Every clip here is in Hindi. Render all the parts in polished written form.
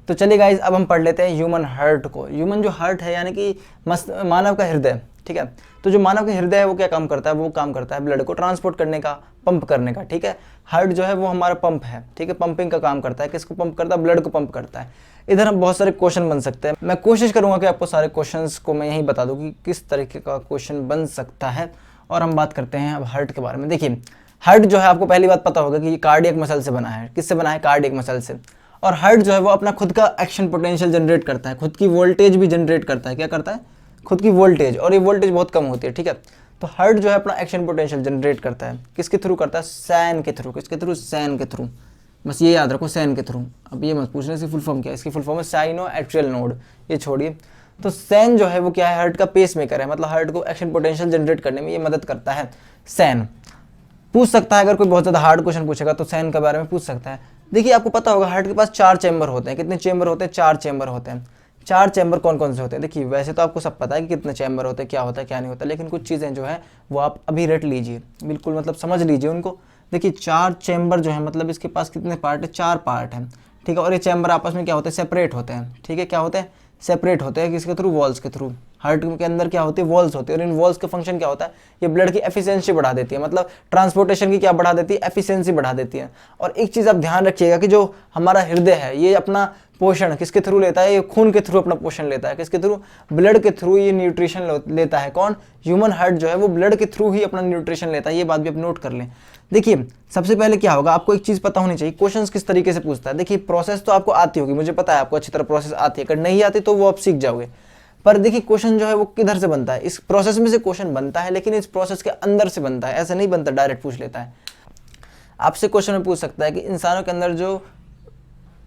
तो चलिए गाइज, अब हम पढ़ लेते हैं ह्यूमन हार्ट को। ह्यूमन जो हार्ट है यानी कि मानव का हृदय, ठीक है। तो जो मानव का हृदय है वो क्या काम करता है, वो काम करता है ब्लड को ट्रांसपोर्ट करने का, पंप करने का, ठीक है। हार्ट जो है वो हमारा पंप है, ठीक है, पंपिंग का काम करता है। किसको पंप करता है, ब्लड को पंप करता है। इधर हम बहुत सारे क्वेश्चन बन सकते हैं, मैं कोशिश करूंगा कि आपको सारे क्वेश्चंस को मैं यही बता दूं कि किस तरीके का क्वेश्चन बन सकता है। और हम बात करते हैं अब हार्ट के बारे में। देखिए, हार्ट जो है आपको पहली बात पता होगा कि कार्डियक मसल से बना है। किससे बना है, कार्डियक मसल से। और हार्ट जो है वो अपना खुद का एक्शन पोटेंशियल जनरेट करता है, खुद की वोल्टेज भी जनरेट करता है। क्या करता है, खुद की वोल्टेज, और ये वोल्टेज बहुत कम होती है, ठीक है। तो हार्ट जो है अपना एक्शन पोटेंशियल जनरेट करता है, किसके थ्रू करता है, सैन के थ्रू। किसके थ्रू, सैन के थ्रू। बस ये याद रखो, सैन के थ्रू। अब ये मत पूछना इसकी फुल फॉर्म क्या है, इसकी फुल फॉर्म है साइनो एट्रियल नोड, ये छोड़िए। तो सैन जो है वो क्या है, हार्ट का पेस मेकर है, मतलब हार्ट को एक्शन पोटेंशियल जनरेट करने में ये मदद करता है सैन। पूछ सकता है अगर कोई बहुत ज़्यादा हार्ड क्वेश्चन पूछेगा तो सैन के बारे में पूछ सकता है। देखिए, आपको पता होगा हार्ट के पास 4 चैम्बर होते हैं। कितने चैम्बर होते हैं, 4 चैम्बर होते हैं। 4 चैम्बर कौन कौन से होते हैं, देखिए वैसे तो आपको सब पता है कि कितने चैम्बर होते हैं, क्या होता है क्या नहीं होता, लेकिन कुछ चीज़ें जो है वो आप अभी रट लीजिए, बिल्कुल मतलब समझ लीजिए उनको। देखिए 4 चैम्बर जो है मतलब इसके पास कितने पार्ट है, 4 पार्ट हैं, ठीक है। और ये चैम्बर आपस में क्या होते हैं, सेपरेट होते हैं, ठीक है। क्या होते हैं, सेपरेट होते हैं, किसके थ्रू, वॉल्स के थ्रू। हार्ट के अंदर क्या होती है, वॉल्स होती है, और इन वॉल्स का फंक्शन क्या होता है, ये ब्लड की एफिशिएंसी बढ़ा देती है, मतलब ट्रांसपोर्टेशन की क्या बढ़ा देती है, एफिशिएंसी बढ़ा देती है। और एक चीज़ आप ध्यान रखिएगा कि जो हमारा हृदय है ये अपना पोषण किसके थ्रू लेता है, ये खून के थ्रू अपना पोषण लेता है। किसके थ्रू, ब्लड के थ्रू ये न्यूट्रिशन लेता है। कौन, ह्यूमन हार्ट जो है वो ब्लड के थ्रू ही अपना न्यूट्रिशन लेता है, ये बात भी आप नोट कर लें। देखिए, सबसे पहले क्या होगा, आपको एक चीज़ पता होनी चाहिए, क्वेश्चंस किस तरीके से पूछता है। देखिए, प्रोसेस तो आपको आती होगी, मुझे पता है आपको अच्छी तरह प्रोसेस आती है, अगर नहीं आती तो वो आप सीख जाओगे। पर देखिए, क्वेश्चन जो है वो किधर से बनता है, इस प्रोसेस में से क्वेश्चन बनता है, लेकिन इस प्रोसेस के अंदर से बनता है, ऐसा नहीं बनता डायरेक्ट पूछ लेता है। आपसे क्वेश्चन में पूछ सकता है कि इंसानों के अंदर जो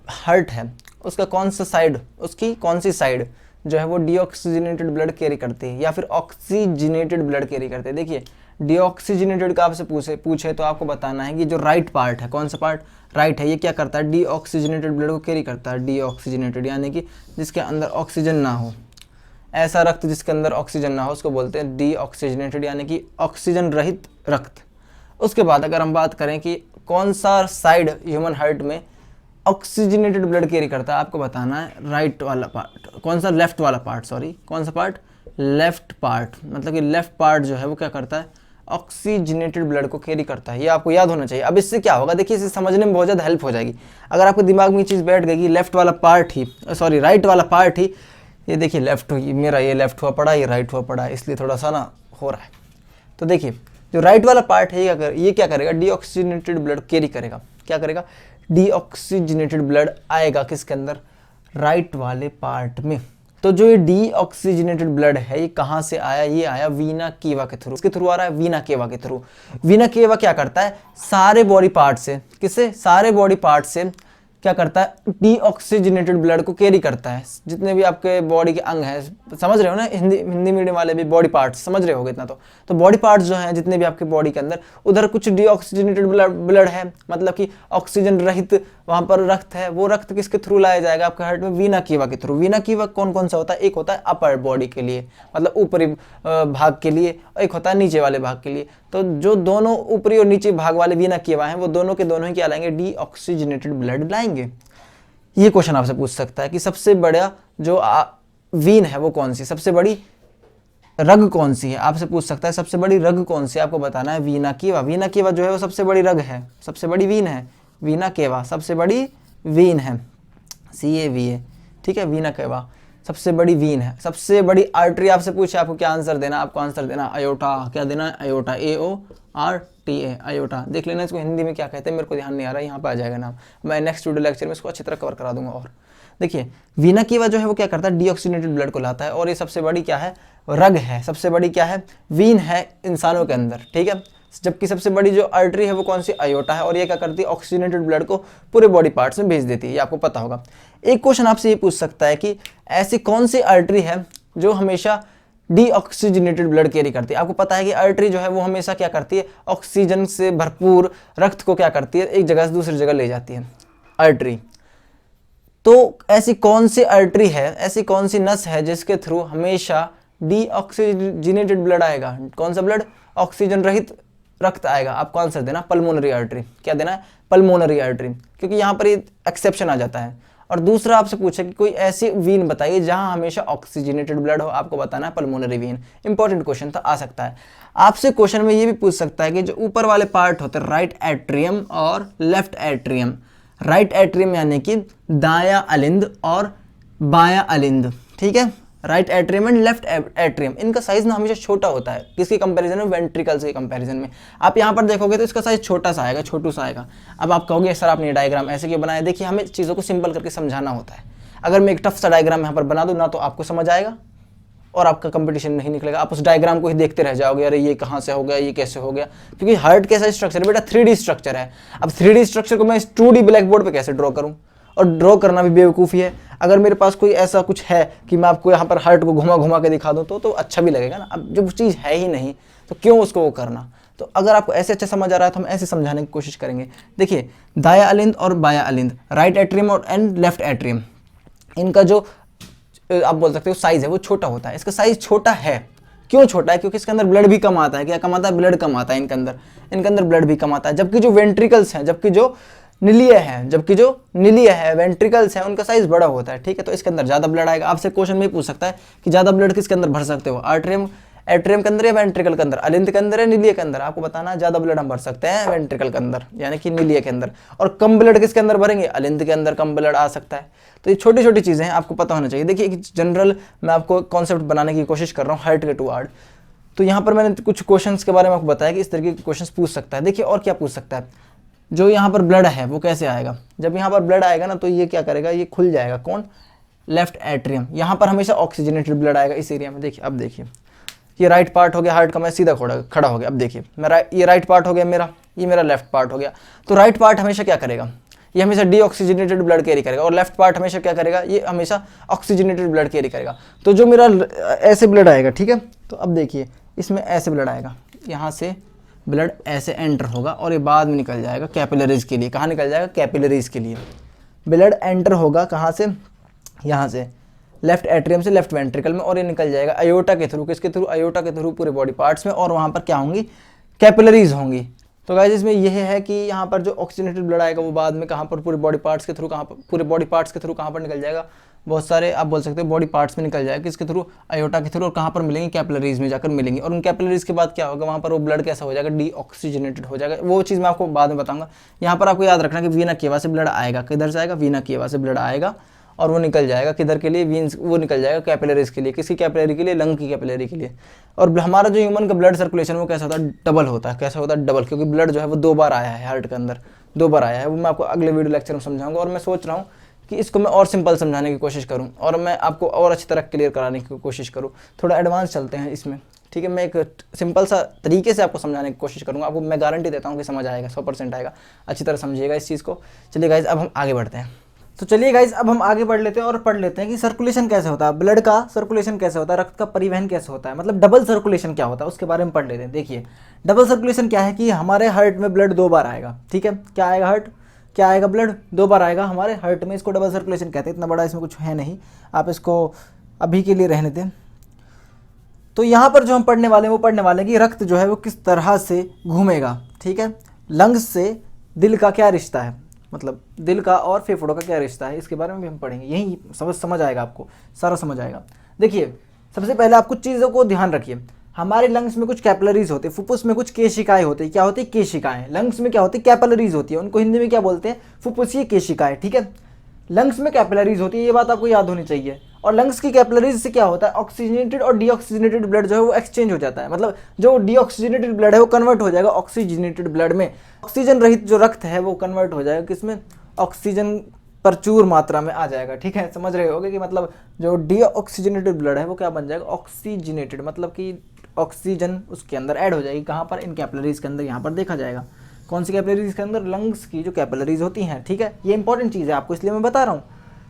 हार्ट है उसका कौन सा साइड, उसकी कौन सी साइड जो है वो डीऑक्सीजनेटेड ब्लड कैरी करती है या फिर ऑक्सीजनेटेड ब्लड कैरी करती है। देखिए, डीऑक्सीजनेटेड का आपसे पूछे तो आपको बताना है कि जो राइट पार्ट है, कौन सा पार्ट, राइट है, ये क्या करता है, डीऑक्सीजनेटेड ब्लड को कैरी करता है। डीऑक्सीजनेटेड यानी कि जिसके अंदर ऑक्सीजन ना हो, ऐसा रक्त जिसके अंदर ऑक्सीजन ना हो उसको बोलते हैं डीऑक्सीजनेटेड, यानी कि ऑक्सीजन रहित रक्त। उसके बाद अगर हम बात करें कि कौन सा साइड ह्यूमन हार्ट में ऑक्सीजनेटेड ब्लड कैरी करता है, आपको बताना है राइट वाला पार्ट। कौन सा, लेफ्ट वाला पार्ट, सॉरी, कौन सा पार्ट, लेफ्ट पार्ट। मतलब कि लेफ्ट पार्ट जो है वो क्या करता है, ऑक्सीजनेटेड ब्लड को कैरी करता है, ये आपको याद होना चाहिए। अब इससे क्या होगा, देखिए इसे समझने में बहुत ज़्यादा हेल्प हो जाएगी अगर आपके दिमाग में ये चीज़ बैठ गई कि लेफ्ट वाला पार्ट ही, सॉरी राइट वाला पार्ट ही, ये देखिए लेफ्ट, मेरा ये लेफ्ट हुआ पड़ा, ये राइट हुआ पड़ा है, इसलिए थोड़ा सा ना हो रहा है। तो देखिए, जो राइट वाला पार्ट है ये क्या करेगा, डीऑक्सीजनेटेड ब्लड कैरी करेगा। क्या करेगा, डीऑक्सीजनेटेड ब्लड आएगा किसके अंदर, राइट वाले पार्ट में। तो जो ये डीऑक्सीजनेटेड ब्लड है ये कहाँ से आया, ये आया वीना केवा के थ्रू। किसके थ्रू आ रहा है, वीना केवा के थ्रू। वीना केवा क्या करता है, सारे बॉडी पार्ट से, किससे, सारे बॉडी पार्ट से क्या करता है, डीऑक्सीजनेटेड ब्लड को कैरी करता है। जितने भी आपके बॉडी के अंग हैं, समझ रहे हो ना, हिंदी मीडियम वाले भी बॉडी पार्ट्स समझ रहे होगे इतना तो बॉडी पार्ट्स जो हैं जितने भी आपके बॉडी के अंदर, उधर कुछ डीऑक्सीजनेटेड ब्लड है, मतलब कि ऑक्सीजन रहित वहाँ पर रक्त है। वो रक्त किसके थ्रू लाया जाएगा आपके हार्ट में, वीना केवा के थ्रू। वीना केवा कौन कौन सा होता है, एक होता है अपर बॉडी के लिए, मतलब ऊपरी भाग के लिए, और एक होता है नीचे वाले भाग के लिए। तो जो दोनों ऊपरी और नीचे भाग वाले वीना केवा हैं वो दोनों के दोनों ही क्या लाएंगे, डीऑक्सीजनेटेड ब्लड लाएंगे। ये क्वेश्चन आपसे पूछ सकता है कि सबसे बड़ा जो वीन है वो कौन सी, सबसे बड़ी रग कौन सी है, आपसे पूछ सकता है सबसे बड़ी रग कौन सी, आपको बताना है वीना केवा। वीना केवा जो है वो सबसे बड़ी रग है, सबसे बड़ी वीन है, वीना केवा सबसे बड़ी वीन है, CAVA, ठीक है। वीना केवा सबसे बड़ी वीन है। सबसे बड़ी आर्टरी आपसे पूछे, आपको क्या आंसर देना, आपको आंसर देना अयोटा। क्या देना है, अयोटा, AORTA, अयोटा। देख लेना इसको हिंदी में क्या कहते हैं, मेरे को ध्यान नहीं आ रहा है, यहाँ पे आ जाएगा नाम, मैं नेक्स्ट वीडियो लेक्चर में इसको अच्छी तरह कवर करा दूंगा। और देखिए, वीना केवा जो है वो क्या करता है, डीऑक्सीजनेटेड ब्लड को लाता है, और ये सबसे बड़ी क्या है, रग है, सबसे बड़ी क्या है, वीन है इंसानों के अंदर, ठीक है। जबकि सबसे बड़ी जो आर्टरी है वो कौन सी, अयोटा है, और ये क्या करती है, ऑक्सीजनेटेड ब्लड को पूरे बॉडी पार्ट्स में भेज देती है, ये आपको पता होगा। एक क्वेश्चन आपसे ये पूछ सकता है कि ऐसी कौन सी आर्टरी है जो हमेशा डीऑक्सीजनेटेड ब्लड कैरी करती है। आपको पता है कि आर्टरी जो है वो हमेशा क्या करती है, ऑक्सीजन से भरपूर रक्त को क्या करती है, एक जगह से दूसरी जगह ले जाती है आर्टरी। तो ऐसी कौन सी आर्टरी है, ऐसी कौन सी नस है जिसके थ्रू हमेशा डीऑक्सीजनेटेड ब्लड आएगा, कौन सा ब्लड, ऑक्सीजन रहित रक्त आएगा। आपको आंसर देना पल्मोनरी आर्टरी। क्या देना है, पल्मोनरी आर्टरी, क्योंकि यहाँ पर ये एक्सेप्शन आ जाता है। और दूसरा आपसे पूछे कि कोई ऐसी वीन बताइए जहां हमेशा ऑक्सीजनेटेड ब्लड हो, आपको बताना है पल्मोनरी वीन। इंपॉर्टेंट क्वेश्चन था, आ सकता है आपसे क्वेश्चन में। ये भी पूछ सकता है कि जो ऊपर वाले पार्ट होते हैं राइट एट्रियम और लेफ्ट एट्रियम, राइट एट्रियम यानी कि दायां अलिंद और बायां अलिंद, ठीक है, right atrium and left atrium, इनका साइज ना हमेशा छोटा होता है। किसके कंपैरिजन में? वेंट्रिकल्स के कंपैरिजन में। आप यहाँ पर देखोगे तो इसका साइज छोटा सा आएगा, छोटू सा आएगा। अब आप कहोगे सर आपने डायग्राम ऐसे क्यों बनाया? देखिए हमें चीज़ों को सिंपल करके समझाना होता है। अगर मैं एक टफ सा डायग्राम यहाँ पर बना दूँ ना तो आपको समझ आएगा और आपका कंपटीशन नहीं निकलेगा। आप उस डायग्राम को ही देखते रह जाओगे, अरे ये कहाँ से हो गया, ये कैसे हो गया, क्योंकि हार्ट कैसा स्ट्रक्चर है बेटा? 3D स्ट्रक्चर है। अब 3D स्ट्रक्चर को मैं 2D ब्लैक बोर्ड पर कैसे ड्रॉ करूँ? और ड्रॉ करना भी बेवकूफ़ी है। अगर मेरे पास कोई ऐसा कुछ है कि मैं आपको यहाँ पर हार्ट को घुमा घुमा के दिखा दूँ तो अच्छा भी लगेगा ना। अब जब चीज़ है ही नहीं तो क्यों उसको वो करना? तो अगर आपको ऐसे अच्छा समझ आ रहा है तो हम ऐसे समझाने की कोशिश करेंगे। देखिए दाया अलिंद और बाया अलिंद, राइट एट्रियम और एंड लेफ्ट एट्रियम, इनका जो आप बोल सकते हो साइज़ है वो छोटा होता है। इसका साइज़ छोटा है, क्यों छोटा है? क्योंकि इसके अंदर ब्लड भी कम आता है। क्या कम आता है? ब्लड कम आता है इनके अंदर ब्लड भी कम आता है। जबकि जो वेंट्रिकल्स हैं, जबकि जो निलीय है वेंट्रिकल्स हैं, उनका साइज बड़ा होता है, ठीक है। तो इसके अंदर ज़्यादा ब्लड आएगा। आपसे क्वेश्चन में पूछ सकता है कि ज़्यादा ब्लड किसके अंदर भर सकते हो? एट्रियम के अंदर या वेंट्रिकल के अंदर? अलिंद के अंदर या निलीय के अंदर? आपको बताना है। ज़्यादा ब्लड हम भर सकते हैं वेंट्रिकल के अंदर यानी कि निलीय के अंदर, और कम ब्लड किसके अंदर भरेंगे? अलिंद के अंदर कम ब्लड आ सकता है। तो ये छोटी छोटी चीज़ें हैं, आपको पता होना चाहिए। देखिए एक जनरल मैं आपको कॉन्सेप्ट बनाने की कोशिश कर रहा हूँ हार्ट के टुवार्ड। तो यहाँ पर मैंने कुछ क्वेश्चंस के बारे में आपको बताया कि इस तरीके के क्वेश्चंस पूछ सकता है। देखिए और क्या पूछ सकता है, जो यहाँ पर ब्लड है वो कैसे आएगा? जब यहाँ पर ब्लड आएगा ना तो ये क्या करेगा? ये खुल जाएगा। कौन? Left atrium. यहाँ पर हमेशा ऑक्सीजनेटेड ब्लड आएगा इस एरिया में। देखिए अब देखिए ये राइट पार्ट हो गया हार्ट का, मैं सीधा खड़ा हो गया। अब देखिए ये राइट पार्ट हो गया मेरा, ये मेरा लेफ्ट पार्ट हो गया। तो राइट पार्ट हमेशा क्या करेगा? ये हमेशा डीऑक्सीजनेटेड ब्लड कैरी करेगा, और लेफ्ट पार्ट हमेशा क्या करेगा? ये हमेशा ऑक्सीजनेटेड ब्लड कैरी करेगा। तो जो मेरा ऐसे ब्लड आएगा, ठीक है, तो अब देखिए इसमें ऐसे ब्लड आएगा, यहाँ से ब्लड ऐसे एंटर होगा और ये बाद में निकल जाएगा कैपिलरीज के लिए। कहाँ निकल जाएगा? कैपिलरीज के लिए। ब्लड एंटर होगा कहाँ से? यहाँ से लेफ्ट एट्रियम से लेफ्ट वेंट्रिकल में, और ये निकल जाएगा अयोटा के थ्रू। किसके थ्रू? अयोटा के थ्रू पूरे बॉडी पार्ट्स में, और वहाँ पर क्या होंगी? कैपिलरीज होंगी। तो गाइस इसमें यह है कि यहाँ पर जो ऑक्सीजनेटेड ब्लड आएगा वो बाद में कहाँ पर? पूरे बॉडी पार्ट्स के थ्रू। कहाँ पर? पूरे बॉडी पार्ट्स के थ्रू कहाँ पर निकल जाएगा? बहुत सारे आप बोल सकते हो बॉडी पार्ट्स में निकल जाएगा। किसके थ्रू? अयोटा के थ्रू। और कहाँ पर मिलेंगे? कैपिलरीज में जाकर मिलेंगे। और उन कैपिलरीज के बाद क्या होगा? वहाँ पर वो ब्लड कैसा हो जाएगा? डीऑक्सीजनेटेड हो जाएगा। वो चीज़ मैं आपको बाद में बताऊंगा। यहाँ पर आपको याद रखना कि वीना केवा से ब्लड आएगा। किधर से आएगा? वीना केवा से ब्लड आएगा, और वो निकल जाएगा किधर के लिए? वीन्स। वो निकल जाएगा कैपिलरीज के लिए। किसकी कैपिलरी के लिए? लंग की कैपिलरी के लिए। और हमारा जो ह्यूमन का ब्लड सर्कुलेशन वो कैसा होता है? डबल होता है। कैसा होता है? डबल, क्योंकि ब्लड जो है वो 2 बार आया है हार्ट के अंदर, 2 बार आया है। वो मैं आपको अगले वीडियो लेक्चर में समझाऊंगा। और मैं सोच रहा हूँ कि इसको मैं और सिंपल समझाने की कोशिश करूं, और मैं आपको और अच्छी तरह क्लियर कराने की कोशिश करूं। थोड़ा एडवांस चलते हैं इसमें, ठीक है। मैं एक सिंपल सा तरीके से आपको समझाने की कोशिश करूंगा। आपको मैं गारंटी देता हूं कि समझ आएगा, 100% आएगा। अच्छी तरह समझिएगा इस चीज़ को। चलिए गाइज अब हम आगे बढ़ते हैं। तो चलिए गाइज अब हम आगे बढ़ लेते हैं और पढ़ लेते हैं कि सर्कुलेशन कैसे होता है, ब्लड का सर्कुलेशन कैसे होता है, रक्त का परिवहन कैसे होता है, मतलब डबल सर्कुलेशन क्या होता है उसके बारे में पढ़ लेते हैं। देखिए डबल सर्कुलेशन क्या है कि हमारे हार्ट में ब्लड 2 बार आएगा, ठीक है। क्या आएगा? क्या आएगा? ब्लड 2 बार आएगा हमारे हार्ट में। इसको डबल सर्कुलेशन कहते हैं। इतना बड़ा इसमें कुछ है नहीं, आप इसको अभी के लिए रहने दें। तो यहाँ पर जो हम पढ़ने वाले हैं वो पढ़ने वाले हैं कि रक्त जो है वो किस तरह से घूमेगा, ठीक है। लंग्स से दिल का क्या रिश्ता है, मतलब दिल का और फेफड़ों का क्या रिश्ता है, इसके बारे में भी हम पढ़ेंगे। यही समझ आएगा, आपको सारा समझ आएगा। देखिए सबसे पहले आप कुछ चीज़ों को ध्यान रखिए। हमारे लंग्स में कुछ कैपिलरीज होते हैं, फुफ्फुस में कुछ केशिकाएं होती है। क्या होती है? केशिकाएं। लंग्स में क्या होती है? कैपिलरीज होती है। उनको हिंदी में क्या बोलते हैं? फुफ्फुसीय केशिकाएं, ठीक है। लंग्स में कैपिलरीज होती है, ये बात आपको याद होनी चाहिए। और लंग्स की कैपिलरीज से क्या होता है? ऑक्सीजनेटेड और डीऑक्सीजनेटेड ब्लड जो है वो एक्सचेंज हो जाता है। मतलब जो डीऑक्सीजनेटेड ब्लड है वो कन्वर्ट हो जाएगा ऑक्सीजनेटेड ब्लड में। ऑक्सीजन रहित जो रक्त है वो कन्वर्ट हो जाएगा किसमें? ऑक्सीजन प्रचुर मात्रा में आ जाएगा, ठीक है। समझ रहे होगे कि मतलब जो डीऑक्सीजनेटेड ब्लड है वो क्या बन जाएगा? ऑक्सीजनेटेड, मतलब कि ऑक्सीजन उसके अंदर ऐड हो जाएगी। कहाँ पर? इन कैपिलरीज के अंदर। यहाँ पर देखा जाएगा कौन सी कैपिलरीज के अंदर? लंग्स की जो कैपिलरीज होती हैं, ठीक है। ये इंपॉर्टेंट चीज़ है आपको, इसलिए मैं बता रहा हूँ।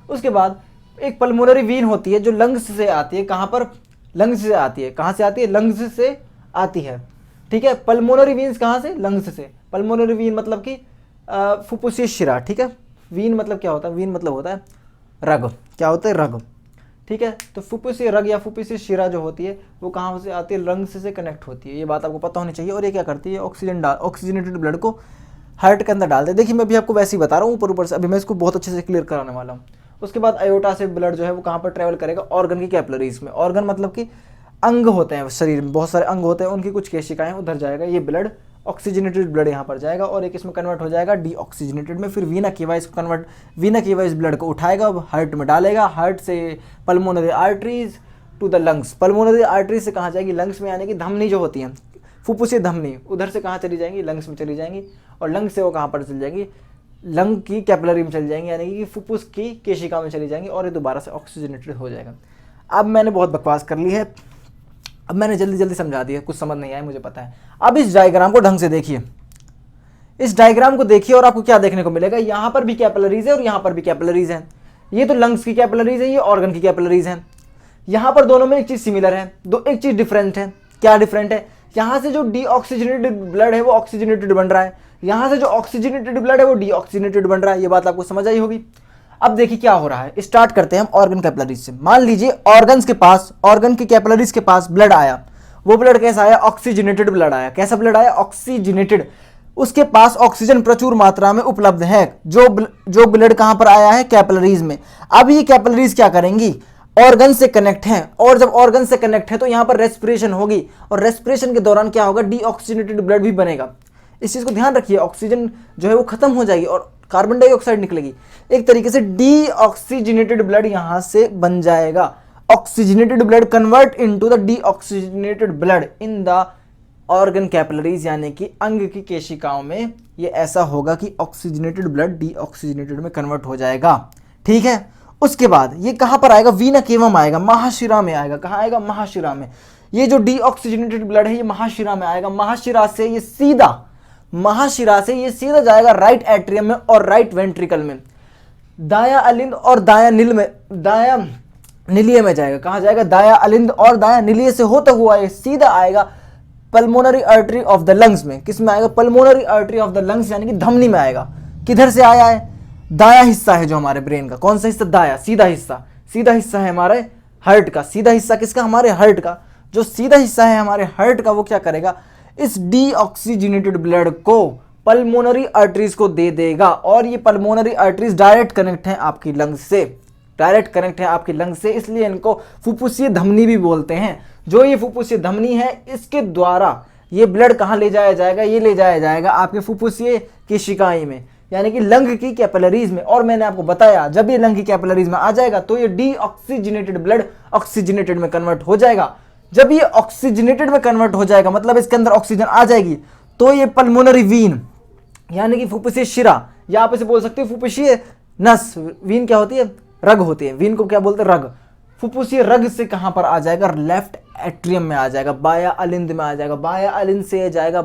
उसके बाद एक पल्मोनरी वीन होती है जो लंग्स से आती है। कहाँ पर? लंग्स से आती है। कहाँ से आती है? लंग्स से आती है, ठीक है। पल्मोनरी वीन्स कहाँ से? लंग्स से। पल्मोनरी वीन मतलब कि फुफ्फुसीय शिरा, ठीक है। वीन मतलब क्या होता है? वीन मतलब होता है रग। क्या होता है? रग, ठीक है। तो फुफ्फुसीय रग या फुफ्फुसीय शिरा जो होती है वो कहाँ से आती है? लंग्स से कनेक्ट होती है। ये बात आपको पता होनी चाहिए। और ये क्या करती है? ऑक्सीजनेटेड ब्लड को हार्ट के अंदर डालते हैं। देखिए मैं भी आपको वैसे ही बता रहा हूँ ऊपर से। अभी मैं इसको बहुत अच्छे से क्लियर कराने वाला हूँ। उसके बाद अयोटा से ब्लड जो है वो कहाँ पर ट्रेवल करेगा, ऑर्गन की कैपिलरीज में। ऑर्गन मतलब कि अंग होते हैं शरीर में, बहुत सारे अंग होते हैं, उनकी कुछ केशिकाएं उधर जाएगा ये ब्लड, ऑक्सीजनेटेड ब्लड यहाँ पर जाएगा और एक इसमें कन्वर्ट हो जाएगा डीऑक्सीजनेटेड में। फिर वीना केवा इसको कन्वर्ट, वीना केवा इस ब्लड को उठाएगा, हार्ट में डालेगा, हार्ट से pulmonary arteries to the lungs, pulmonary arteries से कहाँ जाएगी, लंग्स में, यानी कि धमनी जो होती है, फुफ्फुसी धमनी, उधर से कहाँ चली जाएंगी, लंग्स में चली जाएंगी, और लंग्स से वो कहाँ पर चली जाएंगी, लंग की कैपिलरी में चली जाएंगी, यानी कि फुफ्फुस की केशिका में चली जाएंगी और ये दोबारा से ऑक्सीजनेटेड हो जाएगा। अब मैंने बहुत बकवास कर ली है, अब मैंने जल्दी जल्दी समझा दिया, कुछ समझ नहीं आया मुझे पता है। अब इस डायग्राम को ढंग से देखिए, इस डायग्राम को देखिए और आपको क्या देखने को मिलेगा, यहाँ पर भी कैपिलरीज है और यहाँ पर भी कैपिलरीज है। ये तो लंग्स की कैपिलरीज है, ये ऑर्गन की कैपिलरीज है। यहाँ पर दोनों में एक चीज सिमिलर है, एक चीज डिफरेंट है। क्या डिफरेंट है, यहाँ से जो डीऑक्सीजनेटेड ब्लड है वो ऑक्सीजनेटेड बन रहा है, यहाँ से जो ऑक्सीजनेटेड ब्लड है वो डीऑक्सीजनेटेड बन रहा है। ये बात आपको समझ आई होगी। अब देखिए क्या हो रहा है, स्टार्ट करते हैं हम ऑर्गन कैपिलरीज से। मान लीजिए ऑर्गन्स के पास, ऑर्गन की कैपिलरीज के पास ब्लड आया, वो ब्लड कैसा आया, ऑक्सीजनेटेड ब्लड आया। कैसा ब्लड आया, ऑक्सीजनेटेड। उसके पास ऑक्सीजन प्रचुर मात्रा में उपलब्ध है। जो ब्लड कहां पर आया है, कैपिलरीज में। अब ये कैपिलरीज क्या करेंगी, ऑर्गन से कनेक्ट है, और जब ऑर्गन से कनेक्ट है तो यहां पर रेस्पिरेशन होगी, और रेस्पिरेशन के दौरान क्या होगा, डीऑक्सीजनेटेड ब्लड भी बनेगा। इस चीज को ध्यान रखिए, ऑक्सीजन जो है वो खत्म हो जाएगी और कार्बन डाइऑक्साइड निकलेगी। एक तरीके से डीऑक्सीजनेटेड ब्लड यहां से बन जाएगा। Oxygenated blood convert into the deoxygenated blood in the organ capillaries, यानी कि अंग की केशिकाओं में ये ऐसा होगा कि ऑक्सीजनेटेड ब्लड डीऑक्सीजनेटेड में कन्वर्ट हो जाएगा। ठीक है, उसके बाद ये कहां पर आएगा, वीना केवम आएगा, महाशिरा में आएगा। कहां आएगा, महाशिरा में। ये जो डीऑक्सीजनेटेड ब्लड है ये महाशिरा में आएगा। महाशिरा से ये सीधा, महाशिरा से ये सीधा जाएगा राइट एट्रियम में और राइट वेंट्रिकल में, दाया अलिंद और दाया नील में, दाया नीलिये में जाएगा। कहां जाएगा, दाया अलिंद और दाया नीलिये से होता हुआ ये सीधा आएगा pulmonary artery of the lungs में। किस में आएगा, pulmonary artery of the lungs, यानी कि धमनी में आएगा। किधर से आया है, दाया हिस्सा है जो हमारे ब्रेन का। कौन सा हिस्सा, दाया, सीधा हिस्सा। सीधा हिस्सा है हमारे हार्ट का। सीधा हिस्सा किसका, हमारे हार्ट का। जो सीधा हिस्सा है हमारे हार्ट का वो क्या करेगा, इस डीऑक्सीजनेटेड ब्लड को पल्मोनरी आर्टरीज को दे देगा, और ये पल्मोनरी आर्टरीज डायरेक्ट कनेक्ट है आपकी लंग्स से, डायरेक्ट कनेक्ट है आपकी लंग्स से, इसलिए इनको फुफ्फुसीय धमनी भी बोलते हैं। जो ये फुफ्फुसीय धमनी है, इसके द्वारा ये ब्लड कहाँ ले जाया जाएगा, ये ले जाया जाएगा आपके फुफ्फुसीय केशिकाएं में, यानी कि लंग की कैपिलरीज में। और मैंने आपको बताया जब ये लंग की कैपिलरीज में आ जाएगा तो ये डीऑक्सीजनेटेड ब्लड ऑक्सीजनेटेड में कन्वर्ट हो जाएगा। जब ये ऑक्सीजनेटेड में कन्वर्ट हो जाएगा, मतलब इसके अंदर ऑक्सीजन आ जाएगी, तो ये पल्मोनरी वीन, यानी कि फुफ्फुसीय शिरा, या आप इसे बोल सकते हो फुफ्फुसीय नस। वीन क्या होती है, रग होती है। वीन को क्या बोलते हैं, रग। फुफ्फुसीय रग से कहां पर आ जाएगा, लेफ्ट एट्रियम में आ जाएगा, बाया अलिंद में आ जाएगा। बाया अलिंद से ये जाएगा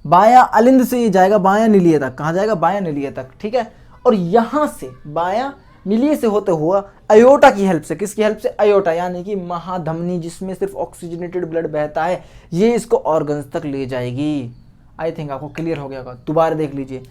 बाया अलिंद से ये जाएगा बाया नीलिये तक। कहां जाएगा, बाया नीलिये तक। ठीक है, और यहां से बाया नीलिये से होते हुआ अयोटा की हेल्प से, किसकी हेल्प से, अयोटा, यानी कि महाधमनी जिसमें सिर्फ ऑक्सीजनेटेड ब्लड बहता है, ये इसको ऑर्गन्स तक ले जाएगी। आई थिंक आपको क्लियर हो गया होगा। दोबारा देख लीजिए,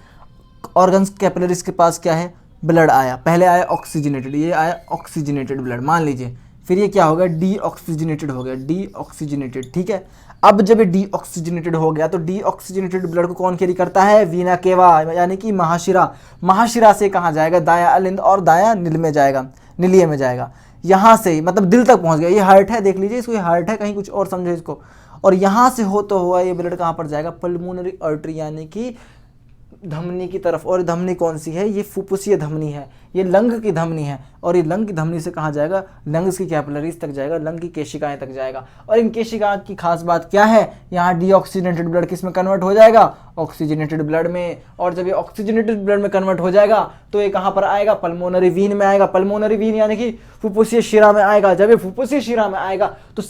ऑर्गन्स कैपिलरीज के पास क्या है, ब्लड आया, पहले आया ऑक्सीजनेटेड, ये आया ऑक्सीजनेटेड ब्लड मान लीजिए, फिर ये क्या हो गया, डीऑक्सीजनेटेड हो गया, डीऑक्सीजनेटेड। ठीक है, अब जब ये डीऑक्सीजनेटेड हो गया तो डीऑक्सीजनेटेड ब्लड को कौन कैरी करता है, वीना केवा, यानी कि महाशिरा। महाशिरा से कहाँ जाएगा, दाया अलिंद और दाया नील में जाएगा, नीलिये में जाएगा। यहाँ से मतलब दिल तक पहुँच गया। ये हार्ट है, देख लीजिए इसको, ये हार्ट है, कहीं कुछ और समझो इसको। और यहाँ से होता हुआ ये ब्लड कहाँ पर जाएगा, पल्मोनरी आर्टरी, यानी कि धमनी की तरफ। और धमनी कौन सी है, ये फुफ्फुसीय धमनी है, ये लंग की धमनी है। और ये लंग की धमनी से कहाँ जाएगा, लंग्स की कैपिलरीज तक जाएगा, लंग की केशिकाएं तक जाएगा। और इन केशिकाओं की खास बात क्या है, यहाँ डीऑक्सीजनेटेड ब्लड किस में कन्वर्ट हो जाएगा, ऑक्सीजनेटेड ब्लड में। और जब ये ऑक्सीजनेटेड ब्लड में कन्वर्ट हो जाएगा तो ये कहाँ पर आएगा, पल्मोनरी वीन में आएगा। पल्मोनरी वीन यानी कि फुफ्फुसीय शिरा में आएगा। जब ये फुफ्फुसीय शिरा में आएगा तो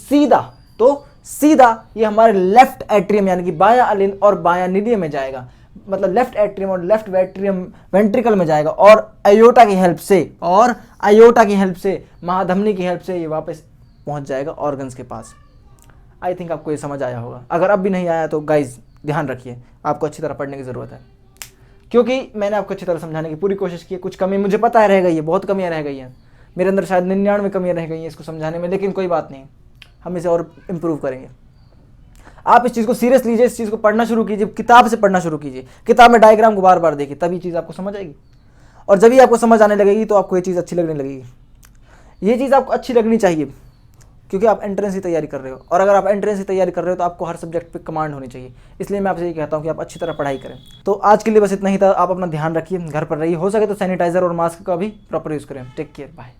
सीधा ये हमारे लेफ्ट एट्रियम, यानी कि बाया अलिंद और बाया नीलिये में जाएगा, मतलब लेफ्ट एट्रियम और लेफ्ट वेंट्रिकल में जाएगा। और अयोटा की हेल्प से महाधमनी की हेल्प से ये वापस पहुंच जाएगा ऑर्गन्स के पास। आई थिंक आपको ये समझ आया होगा। अगर अब भी नहीं आया तो गाइज ध्यान रखिए, आपको अच्छी तरह पढ़ने की ज़रूरत है, क्योंकि मैंने आपको अच्छी तरह समझाने की पूरी कोशिश की है। कुछ कमी मुझे पता है रह गई है, बहुत कमियाँ रह गई हैं मेरे अंदर, शायद 99 कमियाँ रह गई हैं इसको समझाने में, लेकिन कोई बात नहीं, हम इसे और इम्प्रूव करेंगे। आप इस चीज़ को सीरियस लीजिए, इस चीज़ को पढ़ना शुरू कीजिए, किताब से पढ़ना शुरू कीजिए, किताब में डायग्राम को बार बार देखिए, तभी चीज़ आपको समझ आएगी। और जब ही आपको समझ आने लगेगी तो आपको ये चीज़ अच्छी लगने लगेगी। ये चीज़ आपको अच्छी लगनी चाहिए क्योंकि आप एंट्रेंस की तैयारी कर रहे हो, और अगर आप एंट्रेंस की तैयारी कर रहे हो तो आपको हर सब्जेक्ट पे कमांड होनी चाहिए। इसलिए मैं आपसे ये कहता हूँ कि आप अच्छी तरह पढ़ाई करें। तो आज के लिए बस इतना ही था। आप अपना ध्यान रखिए, घर पर रहिए, हो सके तो सैनिटाइजर और मास्क का भी प्रॉपर यूज़ करें। Take care, bye.